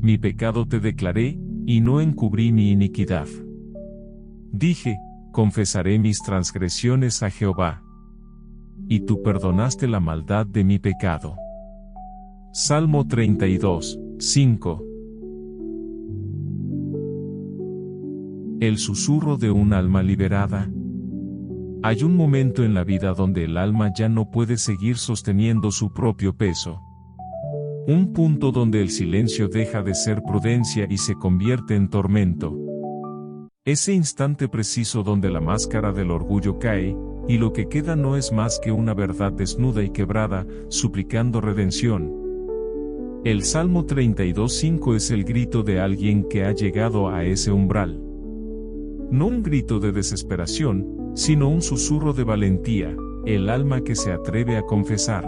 mi pecado te declaré, y no encubrí mi iniquidad. Dije, confesaré mis transgresiones a Jehová. Y tú perdonaste la maldad de mi pecado. Salmo 32, 5. El susurro de un alma liberada. Hay un momento en la vida donde el alma ya no puede seguir sosteniendo su propio peso. Un punto donde el silencio deja de ser prudencia y se convierte en tormento. Ese instante preciso donde la máscara del orgullo cae, y lo que queda no es más que una verdad desnuda y quebrada, suplicando redención. El Salmo 32:5 es el grito de alguien que ha llegado a ese umbral. No un grito de desesperación, sino un susurro de valentía, el alma que se atreve a confesar.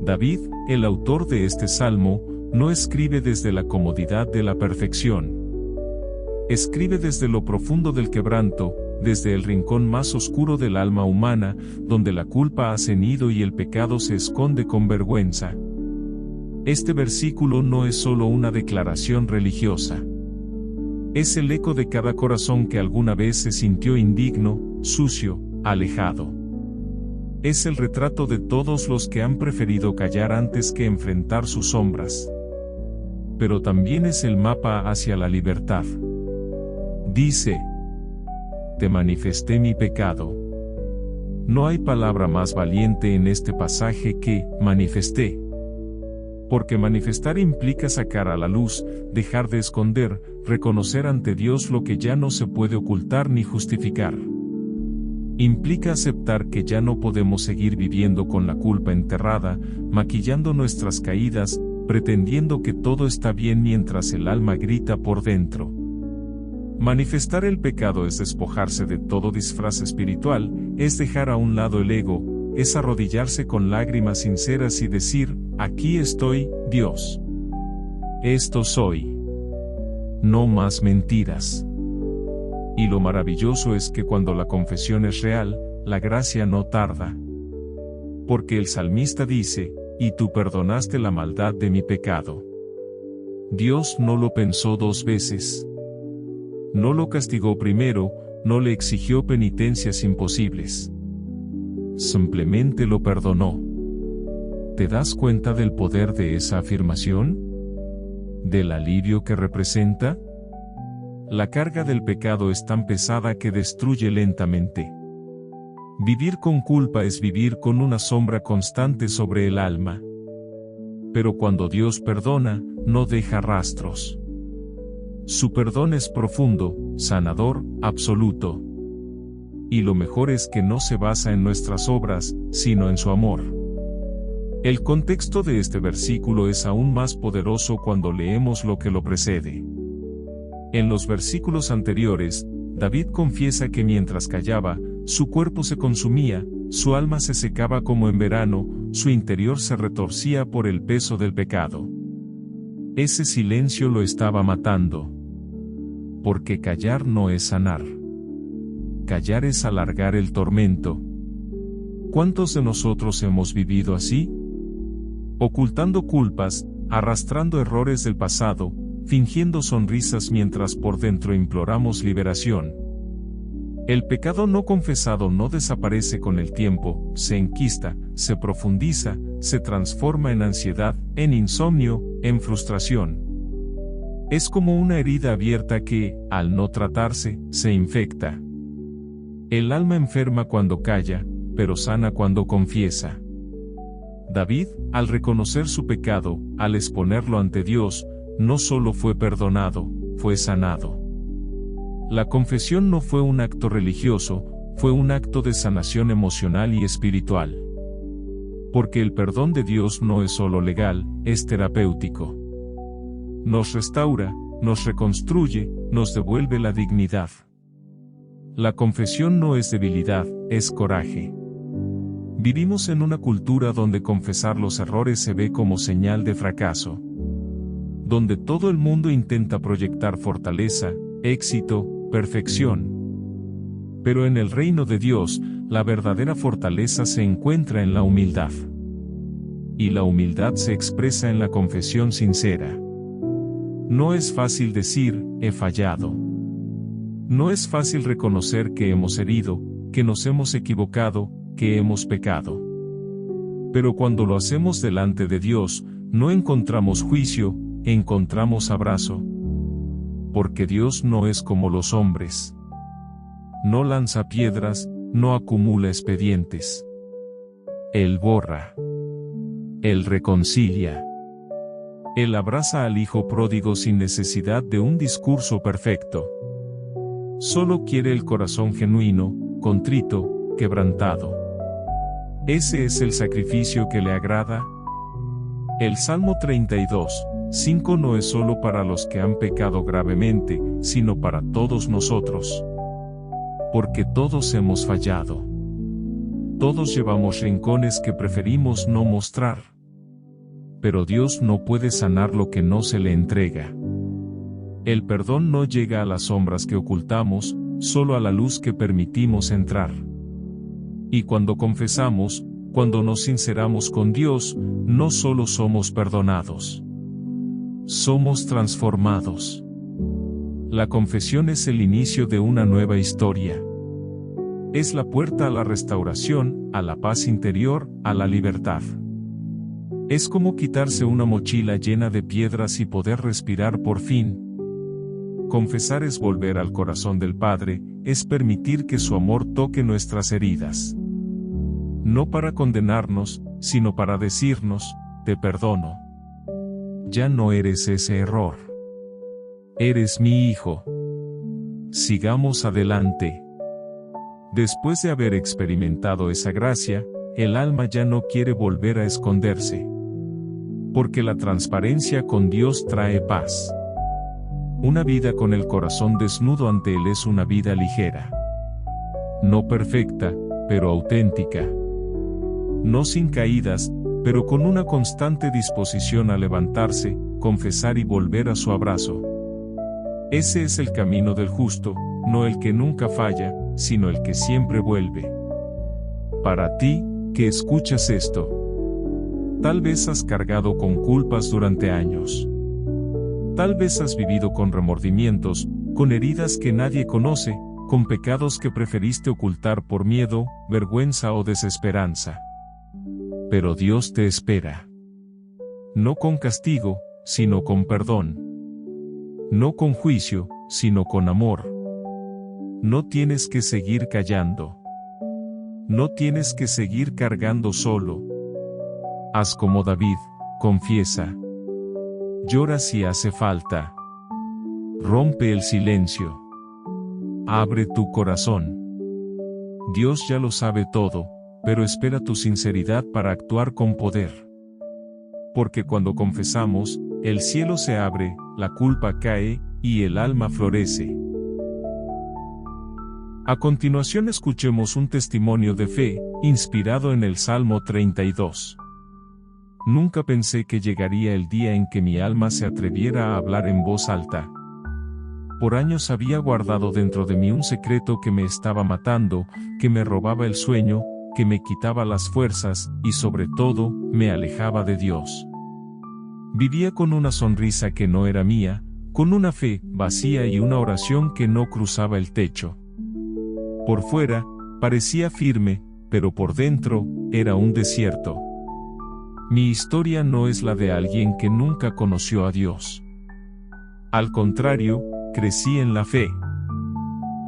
David, el autor de este salmo, no escribe desde la comodidad de la perfección. Escribe desde lo profundo del quebranto, desde el rincón más oscuro del alma humana, donde la culpa ha cenido y el pecado se esconde con vergüenza. Este versículo no es solo una declaración religiosa. Es el eco de cada corazón que alguna vez se sintió indigno, sucio, alejado. Es el retrato de todos los que han preferido callar antes que enfrentar sus sombras. Pero también es el mapa hacia la libertad. Dice: te manifesté mi pecado. No hay palabra más valiente en este pasaje que manifesté. Porque manifestar implica sacar a la luz, dejar de esconder, reconocer ante Dios lo que ya no se puede ocultar ni justificar. Implica aceptar que ya no podemos seguir viviendo con la culpa enterrada, maquillando nuestras caídas, pretendiendo que todo está bien mientras el alma grita por dentro. Manifestar el pecado es despojarse de todo disfraz espiritual, es dejar a un lado el ego, es arrodillarse con lágrimas sinceras y decir: aquí estoy, Dios. Esto soy. No más mentiras. Y lo maravilloso es que cuando la confesión es real, la gracia no tarda. Porque el salmista dice: y tú perdonaste la maldad de mi pecado. Dios no lo pensó dos veces. No lo castigó primero, no le exigió penitencias imposibles. Simplemente lo perdonó. ¿Te das cuenta del poder de esa afirmación? ¿Del alivio que representa? La carga del pecado es tan pesada que destruye lentamente. Vivir con culpa es vivir con una sombra constante sobre el alma. Pero cuando Dios perdona, no deja rastros. Su perdón es profundo, sanador, absoluto. Y lo mejor es que no se basa en nuestras obras, sino en su amor. El contexto de este versículo es aún más poderoso cuando leemos lo que lo precede. En los versículos anteriores, David confiesa que mientras callaba, su cuerpo se consumía, su alma se secaba como en verano, su interior se retorcía por el peso del pecado. Ese silencio lo estaba matando. Porque callar no es sanar. Callar es alargar el tormento. ¿Cuántos de nosotros hemos vivido así? Ocultando culpas, arrastrando errores del pasado, fingiendo sonrisas mientras por dentro imploramos liberación. El pecado no confesado no desaparece con el tiempo, se enquista, se profundiza, se transforma en ansiedad, en insomnio, en frustración. Es como una herida abierta que, al no tratarse, se infecta. El alma enferma cuando calla, pero sana cuando confiesa. David, al reconocer su pecado, al exponerlo ante Dios, no solo fue perdonado, fue sanado. La confesión no fue un acto religioso, fue un acto de sanación emocional y espiritual. Porque el perdón de Dios no es solo legal, es terapéutico. Nos restaura, nos reconstruye, nos devuelve la dignidad. La confesión no es debilidad, es coraje. Vivimos en una cultura donde confesar los errores se ve como señal de fracaso. Donde todo el mundo intenta proyectar fortaleza, éxito, perfección. Pero en el reino de Dios, la verdadera fortaleza se encuentra en la humildad. Y la humildad se expresa en la confesión sincera. No es fácil decir, he fallado. No es fácil reconocer que hemos herido, que nos hemos equivocado, que hemos pecado. Pero cuando lo hacemos delante de Dios, no encontramos juicio, encontramos abrazo. Porque Dios no es como los hombres. No lanza piedras, no acumula expedientes. Él borra. Él reconcilia. Él abraza al hijo pródigo sin necesidad de un discurso perfecto. Solo quiere el corazón genuino, contrito, quebrantado. Ese es el sacrificio que le agrada. El Salmo 32:5 no es solo para los que han pecado gravemente, sino para todos nosotros. Porque todos hemos fallado. Todos llevamos rincones que preferimos no mostrar. Pero Dios no puede sanar lo que no se le entrega. El perdón no llega a las sombras que ocultamos, solo a la luz que permitimos entrar. Y cuando confesamos, cuando nos sinceramos con Dios, no solo somos perdonados. Somos transformados. La confesión es el inicio de una nueva historia. Es la puerta a la restauración, a la paz interior, a la libertad. Es como quitarse una mochila llena de piedras y poder respirar por fin. Confesar es volver al corazón del Padre, es permitir que su amor toque nuestras heridas. No para condenarnos, sino para decirnos, te perdono. Ya no eres ese error. Eres mi hijo. Sigamos adelante. Después de haber experimentado esa gracia, el alma ya no quiere volver a esconderse. Porque la transparencia con Dios trae paz. Una vida con el corazón desnudo ante Él es una vida ligera. No perfecta, pero auténtica. No sin caídas, pero con una constante disposición a levantarse, confesar y volver a su abrazo. Ese es el camino del justo, no el que nunca falla, sino el que siempre vuelve. Para ti, que escuchas esto. Tal vez has cargado con culpas durante años. Tal vez has vivido con remordimientos, con heridas que nadie conoce, con pecados que preferiste ocultar por miedo, vergüenza o desesperanza. Pero Dios te espera. No con castigo, sino con perdón. No con juicio, sino con amor. No tienes que seguir callando. No tienes que seguir cargando solo. Haz como David, confiesa. Llora si hace falta. Rompe el silencio. Abre tu corazón. Dios ya lo sabe todo, pero espera tu sinceridad para actuar con poder. Porque cuando confesamos, el cielo se abre, la culpa cae, y el alma florece. A continuación escuchemos un testimonio de fe, inspirado en el Salmo 32. Nunca pensé que llegaría el día en que mi alma se atreviera a hablar en voz alta. Por años había guardado dentro de mí un secreto que me estaba matando, que me robaba el sueño, que me quitaba las fuerzas, y sobre todo, me alejaba de Dios. Vivía con una sonrisa que no era mía, con una fe vacía y una oración que no cruzaba el techo. Por fuera, parecía firme, pero por dentro, era un desierto. Mi historia no es la de alguien que nunca conoció a Dios. Al contrario, crecí en la fe.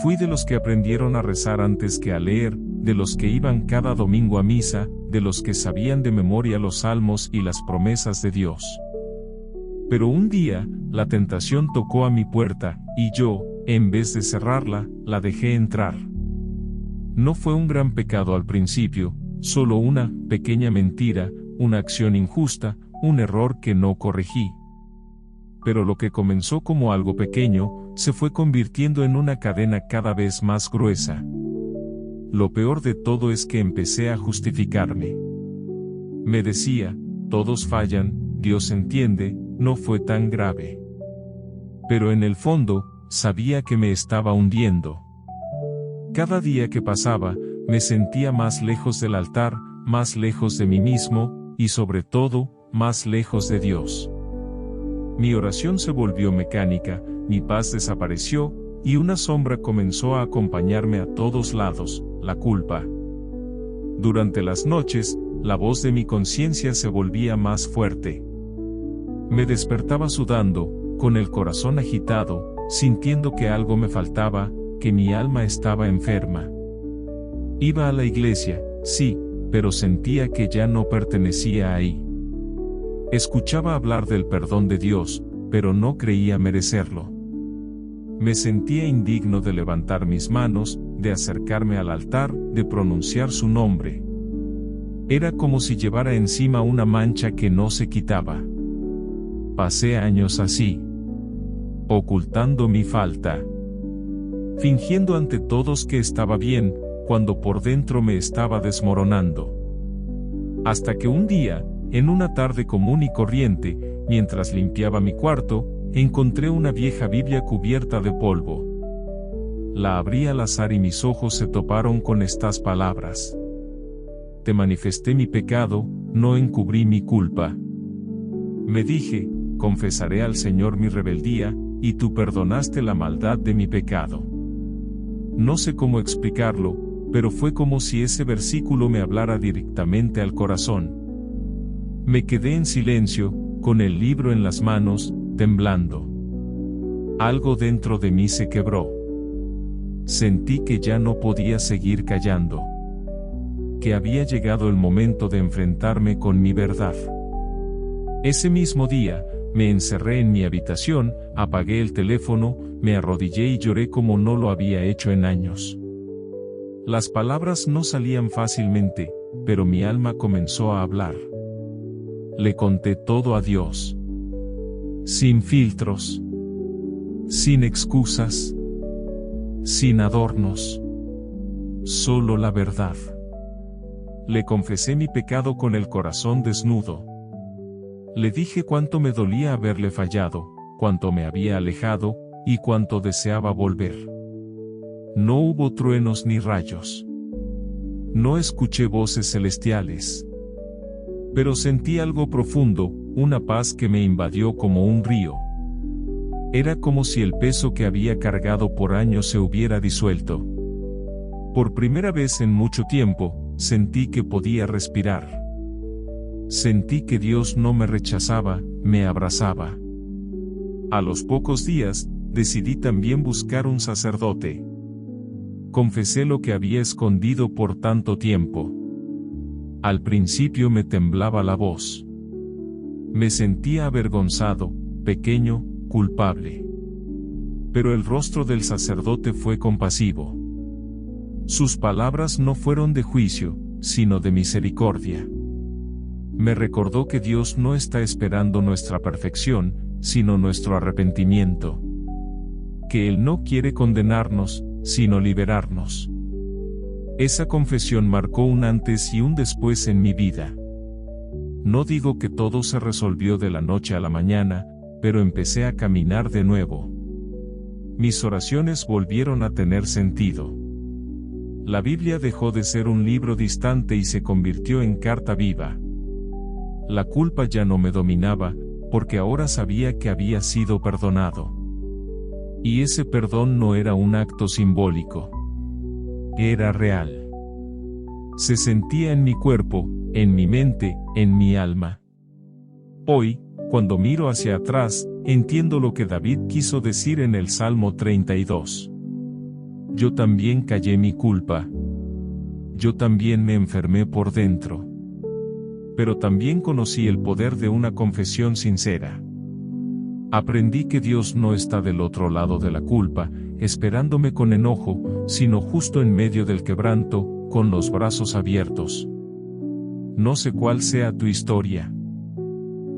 Fui de los que aprendieron a rezar antes que a leer, de los que iban cada domingo a misa, de los que sabían de memoria los salmos y las promesas de Dios. Pero un día, la tentación tocó a mi puerta, y yo, en vez de cerrarla, la dejé entrar. No fue un gran pecado al principio, solo una pequeña mentira, una acción injusta, un error que no corregí. Pero lo que comenzó como algo pequeño, se fue convirtiendo en una cadena cada vez más gruesa. Lo peor de todo es que empecé a justificarme. Me decía, todos fallan, Dios entiende, no fue tan grave. Pero en el fondo, sabía que me estaba hundiendo. Cada día que pasaba, me sentía más lejos del altar, más lejos de mí mismo, y sobre todo, más lejos de Dios. Mi oración se volvió mecánica, mi paz desapareció, y una sombra comenzó a acompañarme a todos lados, la culpa. Durante las noches, la voz de mi conciencia se volvía más fuerte. Me despertaba sudando, con el corazón agitado, sintiendo que algo me faltaba, que mi alma estaba enferma. Iba a la iglesia, sí, pero sentía que ya no pertenecía ahí. Escuchaba hablar del perdón de Dios, pero no creía merecerlo. Me sentía indigno de levantar mis manos, de acercarme al altar, de pronunciar su nombre. Era como si llevara encima una mancha que no se quitaba. Pasé años así, ocultando mi falta, fingiendo ante todos que estaba bien, cuando por dentro me estaba desmoronando. Hasta que un día, en una tarde común y corriente, mientras limpiaba mi cuarto, encontré una vieja Biblia cubierta de polvo. La abrí al azar y mis ojos se toparon con estas palabras. Te manifesté mi pecado, no encubrí mi culpa. Me dije, confesaré al Señor mi rebeldía, y tú perdonaste la maldad de mi pecado. No sé cómo explicarlo, pero fue como si ese versículo me hablara directamente al corazón. Me quedé en silencio, con el libro en las manos, temblando. Algo dentro de mí se quebró. Sentí que ya no podía seguir callando. Que había llegado el momento de enfrentarme con mi verdad. Ese mismo día, me encerré en mi habitación, apagué el teléfono, me arrodillé y lloré como no lo había hecho en años. Las palabras no salían fácilmente, pero mi alma comenzó a hablar. Le conté todo a Dios. Sin filtros. Sin excusas. Sin adornos. Solo la verdad. Le confesé mi pecado con el corazón desnudo. Le dije cuánto me dolía haberle fallado, cuánto me había alejado, y cuánto deseaba volver. No hubo truenos ni rayos. No escuché voces celestiales. Pero sentí algo profundo, una paz que me invadió como un río. Era como si el peso que había cargado por años se hubiera disuelto. Por primera vez en mucho tiempo, sentí que podía respirar. Sentí que Dios no me rechazaba, me abrazaba. A los pocos días, decidí también buscar un sacerdote. Confesé lo que había escondido por tanto tiempo. Al principio me temblaba la voz. Me sentía avergonzado, pequeño, culpable. Pero el rostro del sacerdote fue compasivo. Sus palabras no fueron de juicio, sino de misericordia. Me recordó que Dios no está esperando nuestra perfección, sino nuestro arrepentimiento. Que Él no quiere condenarnos, sino liberarnos. Esa confesión marcó un antes y un después en mi vida. No digo que todo se resolvió de la noche a la mañana, pero empecé a caminar de nuevo. Mis oraciones volvieron a tener sentido. La Biblia dejó de ser un libro distante y se convirtió en carta viva. La culpa ya no me dominaba, porque ahora sabía que había sido perdonado. Y ese perdón no era un acto simbólico. Era real. Se sentía en mi cuerpo, en mi mente, en mi alma. Hoy, cuando miro hacia atrás, entiendo lo que David quiso decir en el Salmo 32. Yo también callé mi culpa. Yo también me enfermé por dentro. Pero también conocí el poder de una confesión sincera. Aprendí que Dios no está del otro lado de la culpa, esperándome con enojo, sino justo en medio del quebranto, con los brazos abiertos. No sé cuál sea tu historia.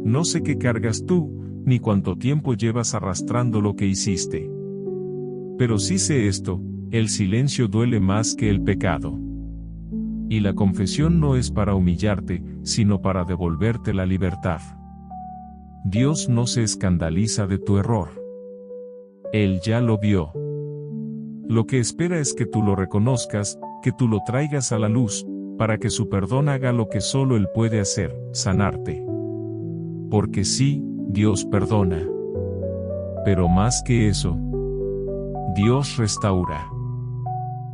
No sé qué cargas tú, ni cuánto tiempo llevas arrastrando lo que hiciste. Pero sí sé esto, el silencio duele más que el pecado. Y la confesión no es para humillarte, sino para devolverte la libertad. Dios no se escandaliza de tu error. Él ya lo vio. Lo que espera es que tú lo reconozcas, que tú lo traigas a la luz, para que su perdón haga lo que solo Él puede hacer, sanarte. Porque sí, Dios perdona. Pero más que eso, Dios restaura.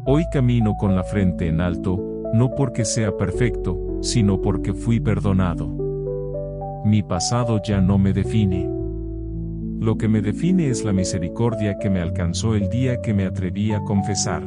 Hoy camino con la frente en alto, no porque sea perfecto, sino porque fui perdonado. Mi pasado ya no me define. Lo que me define es la misericordia que me alcanzó el día que me atreví a confesar.